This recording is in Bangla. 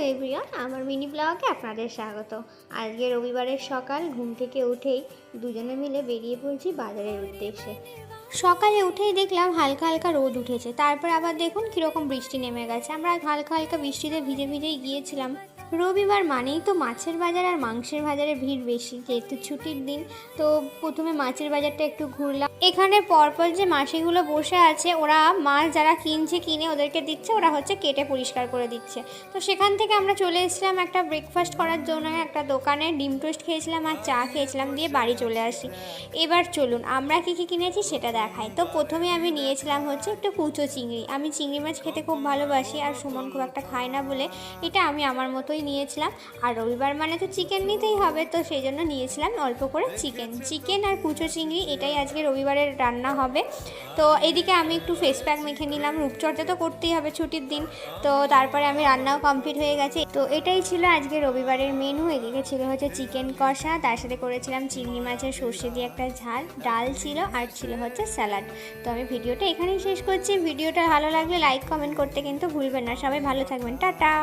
হ্যালো এভরিওয়ান, আমার মিনি ব্লগে আপনাদের স্বাগত। আজকে রবিবারের সকাল, ঘুম থেকে উঠেই দুজনে মিলে বেরিয়ে পড়ছি বাজারের উদ্দেশ্যে। সকালে উঠেই দেখলাম হালকা হালকা রোদ উঠেছে, তারপর আবার দেখুন কীরকম বৃষ্টি নেমে গেছে। আমরা হালকা হালকা বৃষ্টিতে ভিজে ভিজেই গিয়েছিলাম। রবিবার মানেই তো মাছের বাজার আর মাংসের বাজারে ভিড় বেশি, যেহেতু ছুটির দিন। তো প্রথমে মাছের বাজারটা একটু ঘুরলাম। এখানে পরপর যে মাসিগুলো বসে আছে, ওরা মাছ যারা কিনছে কিনে ওদেরকে দিচ্ছে, ওরা হচ্ছে কেটে পরিষ্কার করে দিচ্ছে। তো সেখান থেকে আমরা চলে এসেছিলাম একটা ব্রেকফাস্ট করার জন্য একটা দোকানে। ডিম টোস্ট খেয়েছিলাম আর চা খেয়েছিলাম, দিয়ে বাড়ি চলে আসি। এবার চলুন আমরা কী কী কিনেছি সেটা দেখাই। তো প্রথমে আমি নিয়েছিলাম হচ্ছে একটু কুচো চিংড়ি। আমি চিংড়ি মাছ খেতে খুব ভালোবাসি, আর সুমন খুব একটা খায় না বলে এটা আমি আমার মতোই নিয়েছিলাম। আর রবিবার মানে তো চিকেন নিতেই হবে, তো সেই জন্য নিয়েছিলাম অল্প করে চিকেন আর কুচো চিংড়ি, এটাই আজকে রবিবারের রান্না হবে। তো এদিকে আমি একটু ফেস প্যাক মেখে নিলাম, রূপচর্চা তো করতেই হবে ছুটির দিন। তো তারপরে আমি রান্নাও কমপ্লিট হয়ে গেছে। তো এটাই ছিল আজকে রবিবারের মেনু। এদিকে ছিল হচ্ছে চিকেন কষা, তার সাথে করেছিলাম চিংড়ি মাছের সর্ষে দিয়ে একটা ঝাল, ডাল ছিল, আর ছিল হচ্ছে স্যালাড। তো আমি ভিডিওটা এখানেই শেষ করছি। ভিডিওটা ভালো লাগলে লাইক কমেন্ট করতে কিন্তু ভুলবেন না। সবাই ভালো থাকবেন, টাটা।